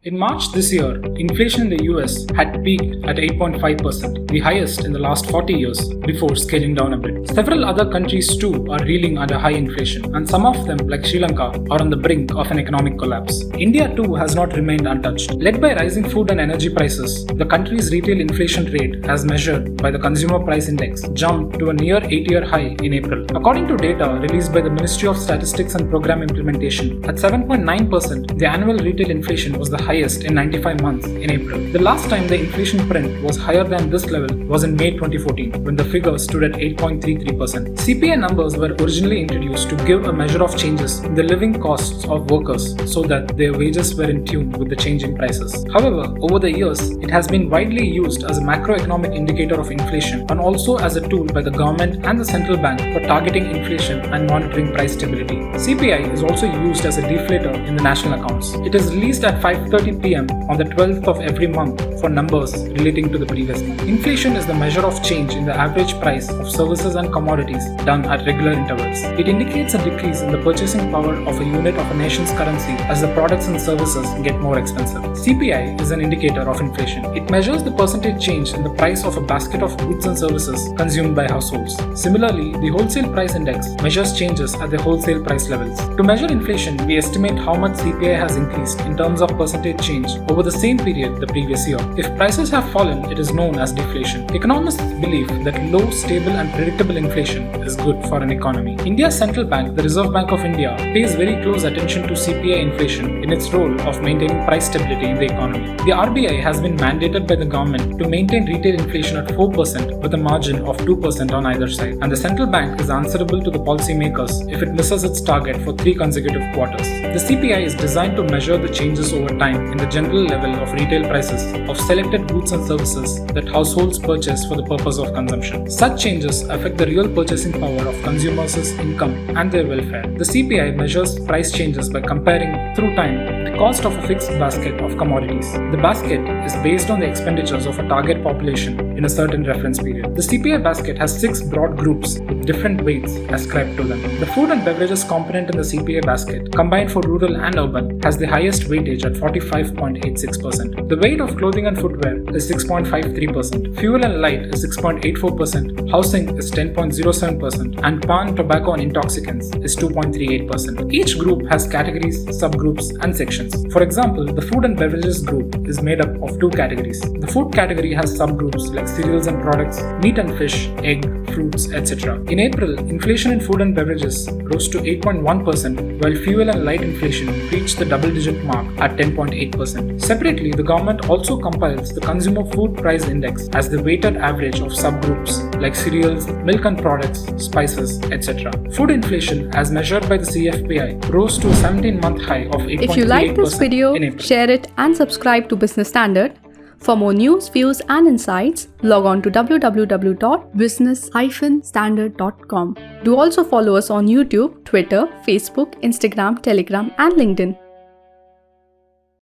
In March this year, inflation in the US had peaked at 8.5%, the highest in the last 40 years, before scaling down a bit. Several other countries too are reeling under high inflation, and some of them, like Sri Lanka, are on the brink of an economic collapse. India too has not remained untouched. Led by rising food and energy prices, the country's retail inflation rate, as measured by the Consumer Price Index, jumped to a near 8-year high in April. According to data released by the Ministry of Statistics and Program Implementation, at 7.9%, the annual retail inflation was the highest in 95 months in April. The last time the inflation print was higher than this level was in May 2014, when the figure stood at 8.33%. CPI numbers were originally introduced to give a measure of changes in the living costs of workers so that their wages were in tune with the changing prices. However, over the years, it has been widely used as a macroeconomic indicator of inflation and also as a tool by the government and the central bank for targeting inflation and monitoring price stability. CPI is also used as a deflator in the national accounts. It is released at 5:30 p.m. on the 12th of every month for numbers relating to the previous month. Inflation is the measure of change in the average price of services and commodities done at regular intervals. It indicates a decrease in the purchasing power of a unit of a nation's currency as the products and services get more expensive. CPI is an indicator of inflation. It measures the percentage change in the price of a basket of goods and services consumed by households. Similarly, the wholesale price index measures changes at the wholesale price levels. To measure inflation, we estimate how much CPI has increased in terms of percentage change over the same period the previous year. If prices have fallen, it is known as deflation. Economists believe that low, stable and predictable inflation is good for an economy. India's central bank, the Reserve Bank of India, pays very close attention to CPI inflation in its role of maintaining price stability in the economy. The RBI has been mandated by the government to maintain retail inflation at 4% with a margin of 2% on either side, and the central bank is answerable to the policymakers if it misses its target for 3 consecutive quarters. The CPI is designed to measure the changes over time in the general level of retail prices of selected goods and services that households purchase for the purpose of consumption. Such changes affect the real purchasing power of consumers' income and their welfare. The CPI measures price changes by comparing, through time, the cost of a fixed basket of commodities. The basket is based on the expenditures of a target population in a certain reference period. The CPI basket has 6 broad groups with different weights ascribed to them. The food and beverages component in the CPI basket, combined for rural and urban, has the highest weightage at 45.86%. The weight of clothing and footwear is 6.53%. Fuel and light is 6.84%. Housing is 10.07%. And pan, tobacco and intoxicants is 2.38%. Each group has categories, subgroups and sections. For example, the food and beverages group is made up of 2 categories. The food category has subgroups like cereals and products, meat and fish, egg, fruits, etc. In April, inflation in food and beverages rose to 8.1%, while fuel and light inflation reached the double-digit mark at 10.8%. Separately, the government also compiles the Consumer Food Price Index as the weighted average of subgroups like cereals, milk and products, spices, etc. Food inflation, as measured by the CFPI, rose to a 17-month high of 8.38% If you like this video, share it and subscribe to Business Standard. For more news, views and insights, log on to www.business-standard.com. Do also follow us on YouTube, Twitter, Facebook, Instagram, Telegram and LinkedIn.